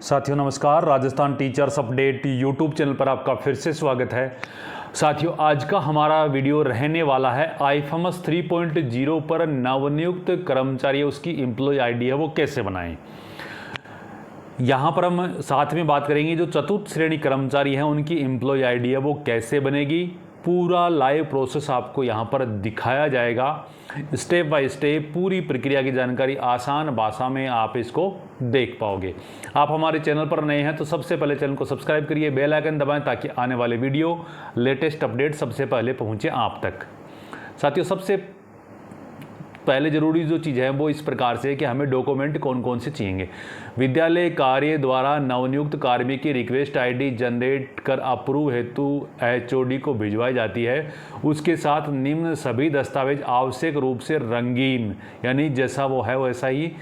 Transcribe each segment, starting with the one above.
साथियों नमस्कार। Rajasthan teachers update YouTube channel पर आपका फिर से स्वागत है। साथियों आज का हमारा वीडियो रहने वाला है आईएफएमएस 3.0 पर नवनियुक्त कर्मचारी उसकी एम्प्लॉय आईडी है वो कैसे बनाएं। यहाँ पर हम साथ में बात करेंगे जो चतुर्थ श्रेणी कर्मचारी हैं उनकी एम्प्लॉय आईडी है वो कैसे बनेगी। पूरा लाइव प्रोसेस आपको यहाँ पर दिखाया जाएगा, स्टेप बाय स्टेप पूरी प्रक्रिया की जानकारी आसान भाषा में आप इसको देख पाओगे। आप हमारे चैनल पर नए हैं तो सबसे पहले चैनल को सब्सक्राइब करिए, बेल आइकन दबाएं ताकि आने वाले वीडियो लेटेस्ट अपडेट सबसे पहले पहुंचे आप तक। साथियों सबसे पहले ज़रूरी जो चीज़ है वो इस प्रकार से है कि हमें डॉक्यूमेंट कौन कौन से चाहिए। विद्यालय कार्य द्वारा नवनियुक्त कार्मिक की रिक्वेस्ट आईडी जनरेट कर अप्रूव हेतु एचओडी को भिजवाई जाती है। उसके साथ निम्न सभी दस्तावेज आवश्यक रूप से रंगीन यानी जैसा वो है वैसा ही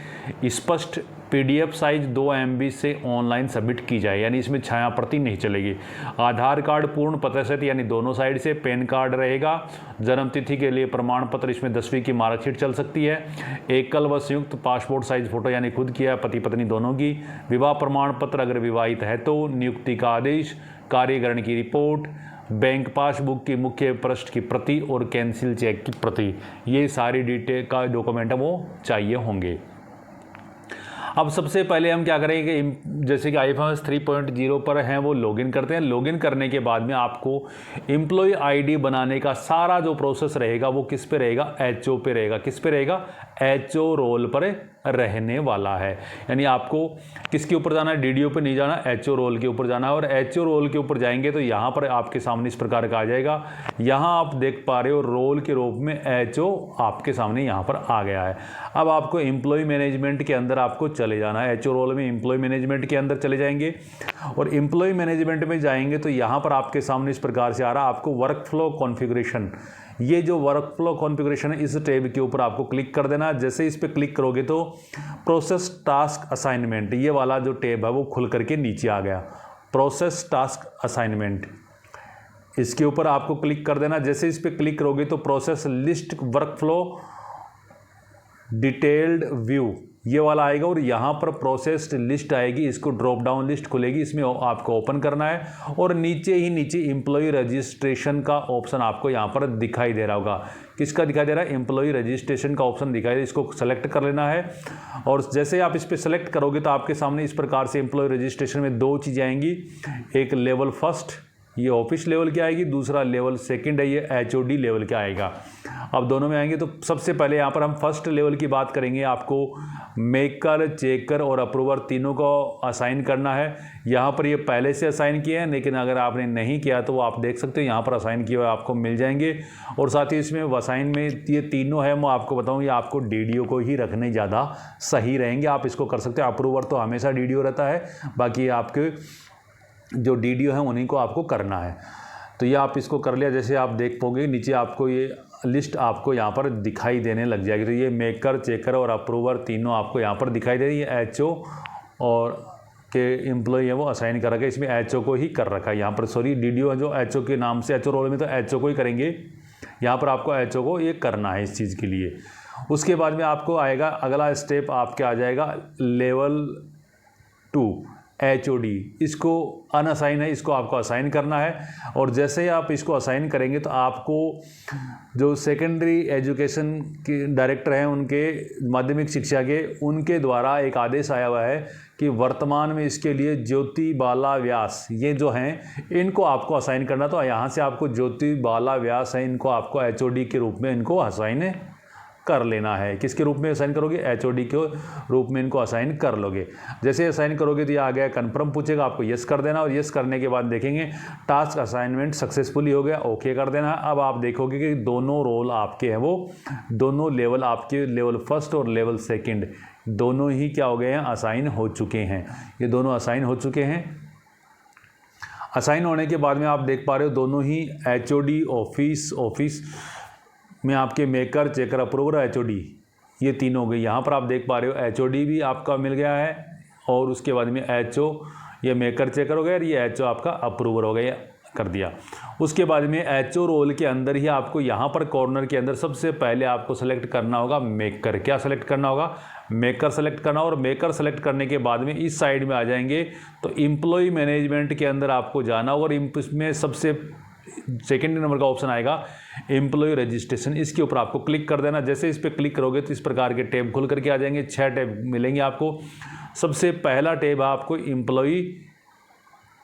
स्पष्ट पीडीएफ साइज 2 MB से ऑनलाइन सबमिट की जाए, यानी इसमें छाया प्रति नहीं चलेगी। आधार कार्ड पूर्ण प्रतिशत यानी दोनों साइड से, पैन कार्ड रहेगा, जन्मतिथि के लिए प्रमाण पत्र इसमें 10वीं की मार्कशीट चल सकती है, एकल व संयुक्त पासपोर्ट साइज फोटो यानी खुद की या पति पत्नी दोनों की, विवाह प्रमाण पत्र अगर विवाहित है तो, नियुक्ति का आदेश, कार्यकरण की रिपोर्ट, बैंक पासबुक की मुख्य पृष्ठ की प्रति और कैंसिल चेक की प्रति, ये सारी डिटेल का डॉक्यूमेंट वो चाहिए होंगे। अब सबसे पहले हम क्या करेंगे कि जैसे कि आईएफएमएस 3.0 पर हैं वो लॉगिन करते हैं। लॉगिन करने के बाद में आपको एम्प्लॉय आईडी बनाने का सारा जो प्रोसेस रहेगा वो किस पे रहेगा, एचओ पे रहेगा। किस पे रहेगा, एचओ रोल पर रहने वाला है। यानी आपको किसके ऊपर जाना है, डीडीओ पे नहीं जाना, एचओ रोल के ऊपर जाना है। और एचओ रोल के ऊपर जाएंगे तो यहाँ पर आपके सामने इस प्रकार का आ जाएगा। यहाँ आप देख पा रहे हो रोल के रूप में एचओ आपके सामने यहाँ पर आ गया है। अब आपको एम्प्लॉय मैनेजमेंट के अंदर आपको चले जाना है। एचओ रोल में एम्प्लॉय मैनेजमेंट के अंदर चले जाएंगे और एम्प्लॉय मैनेजमेंट में जाएंगे तो यहाँ पर आपके सामने इस प्रकार से आ रहा है आपको वर्क फ्लो कॉन्फ़िगरेशन। ये जो वर्क फ्लो कॉन्फ़िगरेशन है इस टैब के ऊपर आपको क्लिक कर देना। जैसे इस पर क्लिक करोगे तो प्रोसेस टास्क असाइनमेंट ये वाला जो टैब है वो खुल करके नीचे आ गया, प्रोसेस टास्क असाइनमेंट। इसके ऊपर आपको क्लिक कर देना। जैसे इस पर क्लिक करोगे तो process list work flow detailed view ये वाला आएगा और यहाँ पर प्रोसेस्ड लिस्ट आएगी। इसको ड्रॉप डाउन लिस्ट खुलेगी, इसमें आपको ओपन करना है और नीचे ही नीचे एम्प्लॉय रजिस्ट्रेशन का ऑप्शन आपको यहाँ पर दिखाई दे रहा होगा। किसका दिखाई दे रहा है, एम्प्लॉय रजिस्ट्रेशन का ऑप्शन दिखाई दे रहा है। इसको सेलेक्ट कर लेना है और जैसे आप इस पर सेलेक्ट करोगे तो आपके सामने इस प्रकार से एम्प्लॉय रजिस्ट्रेशन में दो चीज़ें आएंगी। एक लेवल फर्स्ट ये ऑफिस लेवल क्या आएगी, दूसरा लेवल सेकंड है ये एचओडी लेवल क्या आएगा। अब दोनों में आएंगे तो सबसे पहले यहाँ पर हम फर्स्ट लेवल की बात करेंगे। आपको मेकर, चेकर और अप्रूवर तीनों को असाइन करना है। यहाँ पर ये पहले से असाइन किए हैं, लेकिन अगर आपने नहीं किया तो वो आप देख सकते हो यहाँ पर असाइन किए हुए आपको मिल जाएंगे। और साथ ही इसमें असाइन में ये तीनों है मैं आपको बताऊँ, ये आपको डीडीओ को ही रखने ज़्यादा सही रहेंगे। आप इसको कर सकते हो। अप्रूवर तो हमेशा डीडीओ रहता है, बाकी आपके जो डीडीओ है उन्हीं को आपको करना है। तो ये आप इसको कर लिया। जैसे आप देख पाओगे नीचे आपको ये लिस्ट आपको यहाँ पर दिखाई देने लग जाएगी। तो ये मेकर, चेकर और अप्रूवर तीनों आपको यहाँ पर दिखाई दे रही है। एचओ और के एम्प्लॉय है वो असाइन कर रखा है, इसमें एचओ को ही कर रखा है यहाँ पर। सॉरी डीडीओ है जो एचओ के नाम से, एचओ रोल में तो एचओ को ही करेंगे। यहाँ पर आपको एचओ को ये करना है इस चीज़ के लिए। उसके बाद में आपको आएगा अगला स्टेप आपके आ जाएगा लेवल 2 एचओडी। इसको अनअसाइन है, इसको आपको असाइन करना है। और जैसे ही आप इसको असाइन करेंगे तो आपको जो सेकेंडरी एजुकेशन के डायरेक्टर हैं उनके, माध्यमिक शिक्षा के, उनके द्वारा एक आदेश आया हुआ है कि वर्तमान में इसके लिए ज्योति बाला व्यास ये जो हैं इनको आपको असाइन करना। तो यहाँ से आपको ज्योति बाला व्यास हैं इनको आपको एचओडी के रूप में इनको असाइन कर लेना है। किसके रूप में असाइन करोगे, एचओडी के रूप में इनको असाइन कर लोगे। जैसे असाइन करोगे तो ये आ गया कन्फर्म पूछेगा, आपको यस कर देना। और यस करने के बाद देखेंगे टास्क असाइनमेंट सक्सेसफुली हो गया, ओके कर देना। अब आप देखोगे कि दोनों रोल आपके हैं वो दोनों लेवल आपके, लेवल फर्स्ट और लेवल सेकंड दोनों ही क्या हो गए हैं, असाइन हो चुके हैं। ये दोनों असाइन हो चुके हैं। असाइन होने के बाद में आप देख पा रहे हो दोनों ही एचओडी ऑफिस में आपके मेकर, चेकर, अप्रूवर, एचओडी ये तीन हो गई। यहाँ पर आप देख पा रहे हो एचओडी भी आपका मिल गया है और उसके बाद में एचओ ये मेकर, चेकर हो गया और ये एचओ आपका अप्रूवर हो गया। कर दिया। उसके बाद में एचओ रोल के अंदर ही आपको यहाँ पर कॉर्नर के अंदर सबसे पहले आपको सेलेक्ट करना होगा मेकर। क्या सेलेक्ट करना होगा? मेकर सेलेक्ट करना। और मेकर सेलेक्ट करने के बाद में इस साइड में आ जाएंगे तो एम्प्लॉय मैनेजमेंट के अंदर आपको जाना और इसमें सबसे सेकेंड नंबर का ऑप्शन आएगा एम्प्लॉय रजिस्ट्रेशन। इसके ऊपर आपको क्लिक कर देना। जैसे इस पर क्लिक करोगे तो इस प्रकार के टैब खुल करके आ जाएंगे। 6 टैब मिलेंगे आपको। सबसे पहला टैब आपको employee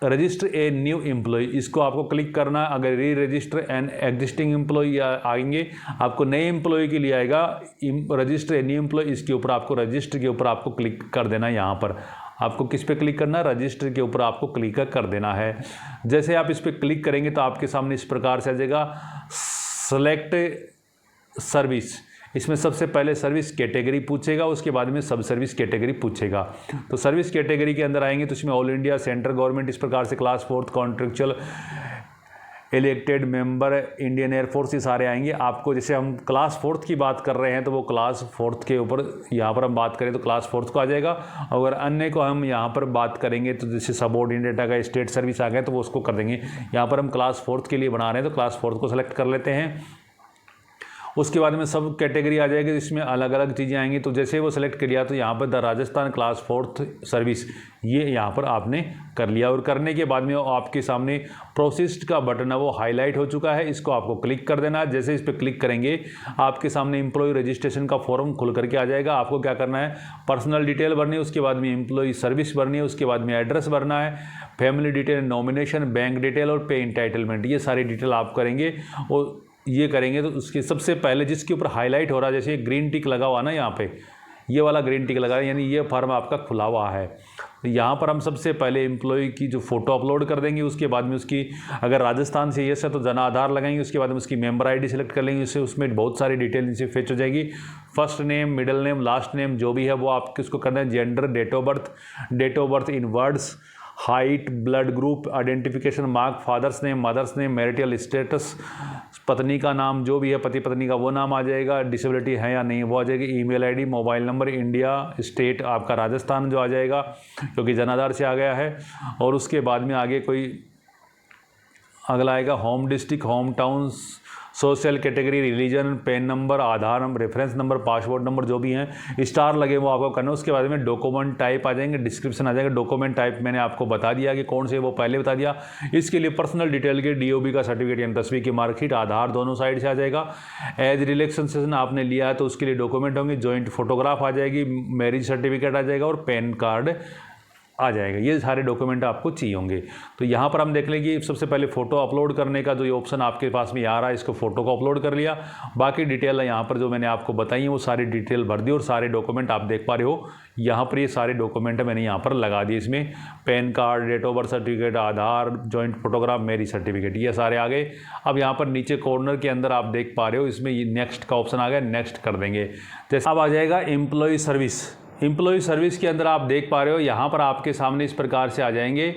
register a new employee, इसको आपको क्लिक करना। अगर री रजिस्टर एन एग्जिस्टिंग एम्प्लॉय आएंगे, आपको नए एम्प्लॉय के लिए आएगा रजिस्टर ए न्यू एम्प्लॉय। इसके ऊपर आपको रजिस्टर के ऊपर आपको क्लिक कर देना। यहाँ पर आपको किस पे क्लिक करना है? रजिस्टर के ऊपर आपको क्लिक कर देना है। जैसे आप इस पर क्लिक करेंगे तो आपके सामने इस प्रकार से आ जाएगा सेलेक्ट सर्विस। इसमें सबसे पहले सर्विस कैटेगरी पूछेगा, उसके बाद में सब सर्विस कैटेगरी पूछेगा। तो सर्विस कैटेगरी के अंदर आएंगे तो इसमें ऑल इंडिया, सेंट्रल गवर्नमेंट, इस प्रकार से class 4 contractual, elected member, Indian air force, ये सारे आएंगे। आपको जैसे हम क्लास 4 की बात कर रहे हैं तो वो क्लास 4 के ऊपर यहाँ पर हम बात करें तो क्लास 4 को आ जाएगा। अगर अन्य को हम यहाँ पर बात करेंगे तो जैसे सबऑर्डिनेट आ गया, स्टेट सर्विस आ गया तो वो उसको कर देंगे। यहाँ पर हम क्लास 4 के लिए बना रहे हैं तो क्लास 4 को सेलेक्ट कर लेते हैं। उसके बाद में सब कैटेगरी आ जाएगी, इसमें अलग अलग चीज़ें आएंगी। तो जैसे वो सेलेक्ट कर लिया तो यहाँ पर द राजस्थान क्लास 4 सर्विस ये यहाँ पर आपने कर लिया। और करने के बाद में आपके सामने प्रोसेस्ड का बटन है वो हाईलाइट हो चुका है, इसको आपको क्लिक कर देना है। जैसे इस पर क्लिक करेंगे आपके सामने एम्प्लॉय रजिस्ट्रेशन का फॉर्म खुल करके आ जाएगा। आपको क्या करना है? पर्सनल डिटेल भरनी है, उसके बाद में एम्प्लॉय सर्विस भरनी है, उसके बाद में एड्रेस भरना है, family detail, nomination, bank detail और पे इंटाइटलमेंट, ये सारी डिटेल आप करेंगे। और ये करेंगे तो उसके सबसे पहले जिसके ऊपर हाईलाइट हो रहा है, जैसे ग्रीन टिक लगा हुआ ना यहाँ पे, ये वाला ग्रीन टिक लगा है, यानी ये फॉर्म आपका खुला हुआ है। तो यहाँ पर हम सबसे पहले एम्प्लॉय की जो फोटो अपलोड कर देंगे, उसके बाद में उसकी अगर राजस्थान से यस है तो जन आधार लगाएंगे, उसके बाद में उसकी मेंबर आईडी सेलेक्ट कर लेंगे। उससे उसमें बहुत सारी डिटेल नीचे फेच हो जाएगी। First name, middle name, last name जो भी है वो आपको इसको करना है। Gender, date of birth in words, height, blood group, identification mark, father's name, mother's name, marital status, पत्नी का नाम जो भी है पति पत्नी का वो नाम आ जाएगा, डिसेबिलिटी है या नहीं वो आ जाएगी, email ID, mobile number, India, state आपका राजस्थान जो आ जाएगा क्योंकि जन आधार से आ गया है। और उसके बाद में आगे कोई अगला आएगा home district, home town, social category, religion, PAN number, Aadhaar number, reference number, passport number जो भी हैं स्टार लगे वो आपको करना है। उसके बाद में डॉक्यूमेंट टाइप आ जाएंगे, डिस्क्रिप्शन आ जाएगा। डॉक्यूमेंट टाइप मैंने आपको बता दिया कि कौन से, वो पहले बता दिया। इसके लिए पर्सनल डिटेल के डीओबी का सर्टिफिकेट यानी 10वीं की मार्कशीट, आधार दोनों साइड से आ जाएगा। एज रिलैक्सेशन आपने लिया है तो उसके लिए डॉक्यूमेंट होंगे, जॉइंट फोटोग्राफ आ जाएगी, मैरिज सर्टिफिकेट आ जाएगा और पैन कार्ड आ जाएगा। ये सारे डॉक्यूमेंट आपको चाहिए होंगे। तो यहाँ पर हम देख लें कि सबसे पहले फ़ोटो अपलोड करने का जो ये ऑप्शन आपके पास में आ रहा है, इसको फ़ोटो को अपलोड कर लिया। बाकी डिटेल है यहाँ पर जो मैंने आपको बताई है वो सारी डिटेल भर दी और सारे डॉक्यूमेंट आप देख पा रहे हो यहाँ पर। ये सारे डॉक्यूमेंट मैंने यहाँ पर लगा दिए। इसमें PAN card, date of birth certificate, Aadhaar, joint photograph, marriage certificate, ये सारे आ गए। अब यहाँ पर नीचे कॉर्नर के अंदर आप देख पा रहे हो इसमें ये नेक्स्ट का ऑप्शन आ गया, नेक्स्ट कर देंगे। जैसे अब आ जाएगा एम्प्लॉय सर्विस। एम्प्लॉय सर्विस के अंदर आप देख पा रहे हो यहाँ पर आपके सामने इस प्रकार से आ जाएंगे।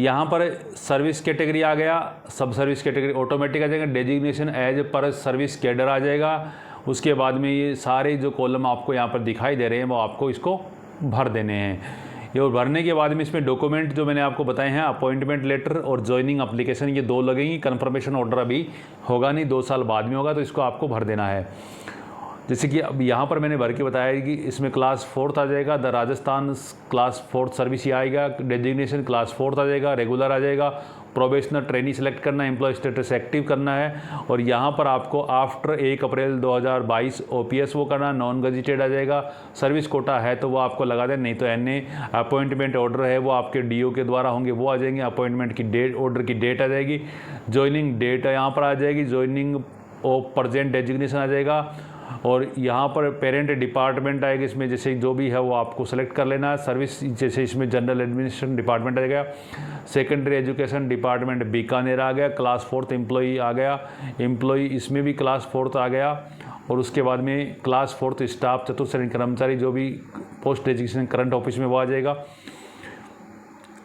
यहाँ पर सर्विस कैटेगरी आ गया, सब सर्विस कैटेगरी ऑटोमेटिक आ जाएगा, डेजिग्नेशन एज पर सर्विस कैडर आ जाएगा। उसके बाद में ये सारे जो कॉलम आपको यहाँ पर दिखाई दे रहे हैं वो आपको इसको भर देने हैं। ये भरने के बाद में इसमें डॉक्यूमेंट जो मैंने आपको बताए हैं, अपॉइंटमेंट लेटर और ज्वाइनिंग एप्लीकेशन, ये 2 लगेंगी। कन्फर्मेशन ऑर्डर अभी होगा नहीं, 2 साल बाद में होगा, तो इसको आपको भर देना है। जैसे कि अब यहाँ पर मैंने भर के बताया कि इसमें क्लास 4 आ जाएगा, द राजस्थान क्लास 4 सर्विस ही आएगा, डेजिग्नेशन क्लास 4 आ जाएगा, रेगुलर आ जाएगा, प्रोबेशनर ट्रेनी सेलेक्ट करना है, एम्प्लॉय स्टेटस एक्टिव करना है। और यहाँ पर आपको आफ्टर 1 अप्रैल 2022 ओपीएस वो करना, नॉन गजिटेड आ जाएगा। सर्विस कोटा है तो वो आपको लगा दें, नहीं तो एनए। अपॉइंटमेंट ऑर्डर है वो आपके डीओ के द्वारा होंगे, वो आ जाएंगे। अपॉइंटमेंट की डेट, ऑर्डर की डेट आ जाएगी। ज्वाइनिंग डेट यहाँ पर आ जाएगी, ज्वाइनिंग ऑफ प्रेजेंट डेजिग्नेशन आ जाएगा। और यहाँ पर पेरेंट डिपार्टमेंट आएगा, इसमें जैसे जो भी है वो आपको सेलेक्ट कर लेना है। सर्विस जैसे इसमें जनरल एडमिनिस्ट्रेशन डिपार्टमेंट आ गया, सेकेंडरी एजुकेशन डिपार्टमेंट बीकानेर आ गया, क्लास 4 एम्प्लॉई आ गया, एम्प्लॉई इसमें भी क्लास 4 आ गया। और उसके बाद में क्लास 4 स्टाफ, चतुर्थ श्रेणी कर्मचारी जो भी पोस्ट एजुकेशन करंट ऑफिस में वो आ जाएगा।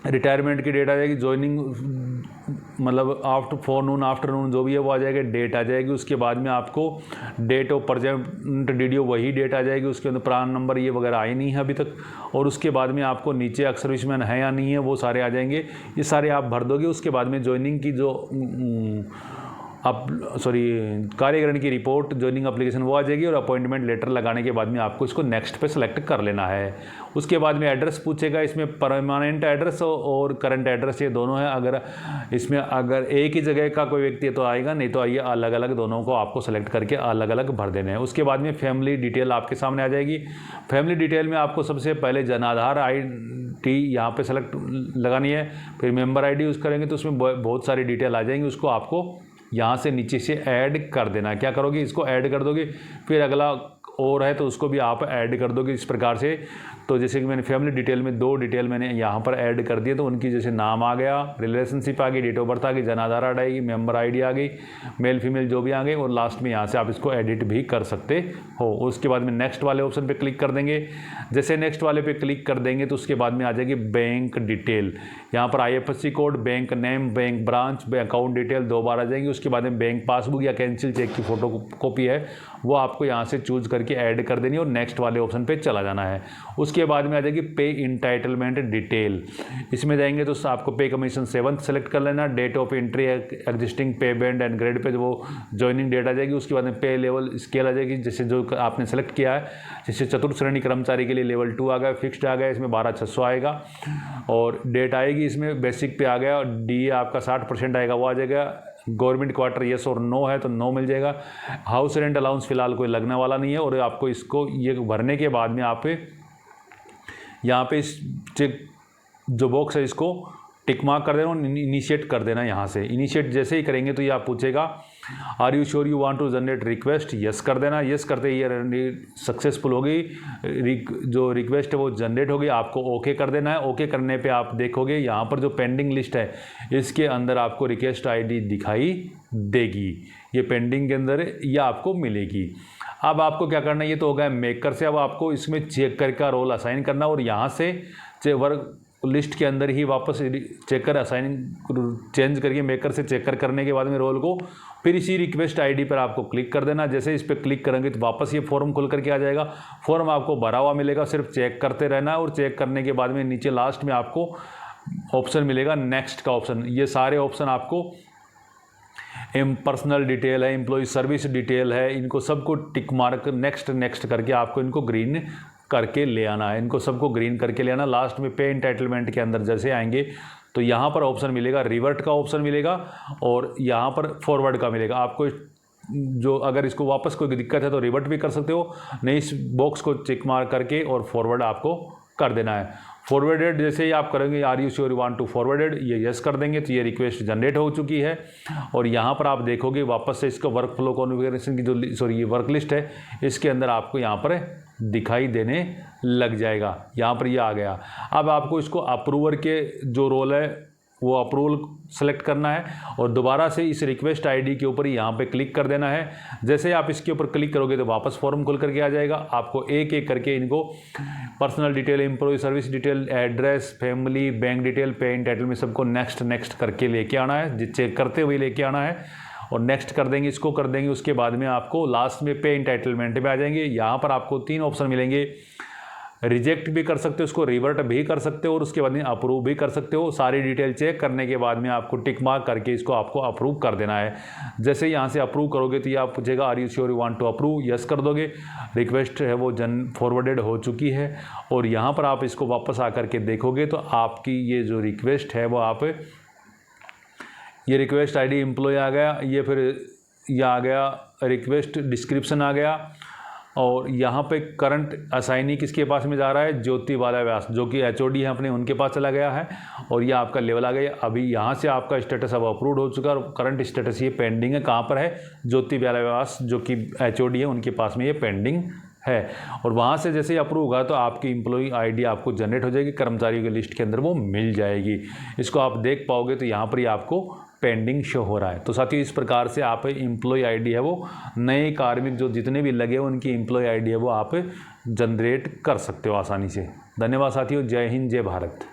रिटायरमेंट की डेट आ जाएगी, ज्वाइनिंग मतलब आफ्टरनून जो भी है वो आ जाएगा, डेट आ जाएगी। उसके बाद में आपको डेट ऑफ प्रेजेंट डीडीओ वही डेट आ जाएगी, उसके अंदर प्रान नंबर ये वगैरह आए नहीं है अभी तक। और उसके बाद में आपको नीचे एक्स सर्विसमैन है या नहीं है वो सारे आ जाएंगे, ये सारे आप भर दोगे। उसके बाद में ज्वाइनिंग की जो कार्यकरण की रिपोर्ट, ज्वाइनिंग एप्लीकेशन वो आ जाएगी, और अपॉइंटमेंट लेटर लगाने के बाद में आपको इसको नेक्स्ट पे सेलेक्ट कर लेना है। उसके बाद में एड्रेस पूछेगा, इसमें परमानेंट एड्रेस और करंट एड्रेस ये दोनों है। अगर एक ही जगह का कोई व्यक्ति है तो आएगा, नहीं तो आइए अलग अलग दोनों को आपको सेलेक्ट करके अलग अलग भर देने हैं। उसके बाद में फैमिली डिटेल आपके सामने आ जाएगी। फैमिली डिटेल में आपको सबसे पहले जन आधार ID यहाँ पे सेलेक्ट लगानी है, फिर मेंबर ID यूज़ करेंगे तो उसमें बहुत सारी डिटेल आ जाएंगी, उसको आपको यहाँ से नीचे से ऐड कर देना। क्या करोगे, इसको ऐड कर दोगे, फिर अगला और है तो उसको भी आप ऐड कर दोगे इस प्रकार से। तो जैसे कि मैंने फैमिली डिटेल में 2 डिटेल मैंने यहाँ पर ऐड कर दिए, तो उनकी जैसे नाम आ गया, रिलेशनशिप आ गई, डेट ऑफ बर्थ आ गई, जन आधार कार्ड आएगी, मेंबर ID आ गई, मेल फीमेल जो भी आ गई, और लास्ट में यहाँ से आप इसको एडिट भी कर सकते हो। उसके बाद में नेक्स्ट वाले ऑप्शन पे क्लिक कर देंगे। जैसे नेक्स्ट वाले पे क्लिक कर देंगे तो उसके बाद में आ जाएगी बैंक डिटेल। यहाँ पर IFSC code, bank name, bank branch, account detail 2 बार आ जाएंगी। उसके बाद में बैंक पासबुक या कैंसिल चेक की फोटो कॉपी है वो आपको यहाँ से चूज करके ऐड कर देनी और नेक्स्ट वाले ऑप्शन पे चला जाना है। उसके बाद में आ जाएगी पे इंटाइटलमेंट डिटेल। इसमें जाएंगे तो आपको पे कमीशन 7th सेलेक्ट कर लेना, डेट ऑफ एंट्री एग्जिस्टिंग पे बैंड एंड ग्रेड पे वो ज्वाइनिंग डेट आ जाएगी। उसके बाद में पे लेवल स्केल आ जाएगी, जैसे जो आपने सेलेक्ट किया है, जैसे चतुर्थ श्रेणी कर्मचारी के लिए लेवल 2 आ गया, फिक्स्ड आ गया, इसमें 12,600 आएगा और डेट आएगी। इसमें बेसिक पे आ गया, DA आपका 60% आएगा वो आ जाएगा। गवर्नमेंट क्वार्टर येस और नो है तो नो मिल जाएगा। हाउस रेंट अलाउंस फिलहाल कोई लगने वाला नहीं है। और आपको इसको ये भरने के बाद में आप यहाँ पे इस चेक जो बॉक्स है इसको टिक मार्क कर देना और इनिशिएट कर देना। यहाँ से इनिशिएट जैसे ही करेंगे तो ये आप पूछेगा are you sure you want to generate request, yes कर देना। यस करते ही ये सक्सेसफुल हो गई, जो रिक्वेस्ट है वो जनरेट हो गई। आपको ओके कर देना है। ओके करने पे आप देखोगे यहाँ पर जो पेंडिंग लिस्ट है इसके अंदर आपको रिक्वेस्ट ID दिखाई देगी, ये पेंडिंग के अंदर ये आपको मिलेगी। अब आपको क्या करना है, ये तो हो गया मेकर से। अब आपको इसमें चेकर का रोल असाइन करना और यहाँ से वर्क लिस्ट के अंदर ही वापस चेकर असाइन चेंज करके मेकर से चेकर करने के बाद में रोल को फिर इसी रिक्वेस्ट ID पर आपको क्लिक कर देना। जैसे इस पर क्लिक करेंगे तो वापस ये फॉर्म खुल करके आ जाएगा। फॉर्म आपको भरा हुआ मिलेगा, सिर्फ चेक करते रहना है और चेक करने के बाद में नीचे लास्ट में आपको ऑप्शन मिलेगा नेक्स्ट का ऑप्शन। ये सारे ऑप्शन आपको पर्सनल डिटेल है, एम्प्लॉय सर्विस डिटेल है, इनको सबको टिक मार्क नेक्स्ट करके आपको इनको ग्रीन करके ले आना है। इनको सबको ग्रीन करके ले आना। लास्ट में पे एंटाइटलमेंट के अंदर जैसे आएंगे तो यहाँ पर ऑप्शन मिलेगा, रिवर्ट का ऑप्शन मिलेगा और यहाँ पर फॉरवर्ड का मिलेगा। आपको जो अगर इसको वापस कोई दिक्कत है तो रिवर्ट भी कर सकते हो, नहीं इस बॉक्स को चेक मार्क करके और फॉरवर्ड आपको कर देना है। फॉरवर्डेड जैसे ही आप करेंगे are you sure you want to forwarded, ये यस कर देंगे तो ये रिक्वेस्ट जनरेट हो चुकी है। और यहाँ पर आप देखोगे वापस से इसका वर्क फ्लो कॉन्फ़िगरेशन की जो ये वर्क लिस्ट है इसके अंदर आपको यहाँ पर दिखाई देने लग जाएगा। यहाँ पर ये आ गया। अब आपको इसको अप्रूवर के जो रोल है वो अप्रूवल सेलेक्ट करना है और दोबारा से इस रिक्वेस्ट ID के ऊपर यहाँ पे क्लिक कर देना है। जैसे ही आप इसके ऊपर क्लिक करोगे तो वापस फॉर्म खुल करके आ जाएगा। आपको एक एक करके इनको personal detail, employee service detail, address, family, bank detail, pay entitlement सबको नेक्स्ट करके लेके आना है, चेक करते हुए लेके आना है और नेक्स्ट कर देंगे, इसको कर देंगे। उसके बाद में आपको लास्ट में पे एंटाइटलमेंट पे आ जाएंगे। यहाँ पर आपको 3 ऑप्शन मिलेंगे, रिजेक्ट भी कर सकते हो, उसको रिवर्ट भी कर सकते हो और उसके बाद में अप्रूव भी कर सकते हो। सारी डिटेल चेक करने के बाद में आपको टिक मार्क करके इसको आपको अप्रूव कर देना है। जैसे यहाँ से अप्रूव करोगे तो ये आप पूछेगा are you sure you want to approve, yes कर दोगे। रिक्वेस्ट है वो फॉरवर्डेड हो चुकी है और यहाँ पर आप इसको वापस आकर के देखोगे तो आपकी ये जो रिक्वेस्ट है वो आप ये रिक्वेस्ट ID एम्प्लॉय आ गया, ये फिर ये आ गया रिक्वेस्ट डिस्क्रिप्शन आ गया और यहाँ पे करंट असाइनी किसके पास में जा रहा है, ज्योति बाला व्यास जो कि HOD है अपने, उनके पास चला गया है और ये आपका लेवल आ गया। अभी यहाँ से आपका स्टेटस अब अप्रूव्ड हो चुका है और करंट स्टेटस ये पेंडिंग है। कहाँ पर है, ज्योति बाला व्यास जो कि HOD है उनके पास में ये पेंडिंग है। और वहाँ से जैसे ही अप्रूव होगा तो आपकी एम्प्लॉय ID आपको जनरेट हो जाएगी, कर्मचारियों की लिस्ट के अंदर वो मिल जाएगी। इसको आप देख पाओगे तो यहाँ पर ही आपको पेंडिंग शो हो रहा है। तो साथियों इस प्रकार से आप एम्प्लॉय ID है वो नए कार्मिक जो जितने भी लगे उनकी एम्प्लॉय ID है वो आप जनरेट कर सकते हो आसानी से। धन्यवाद साथियों, जय हिंद, जय भारत।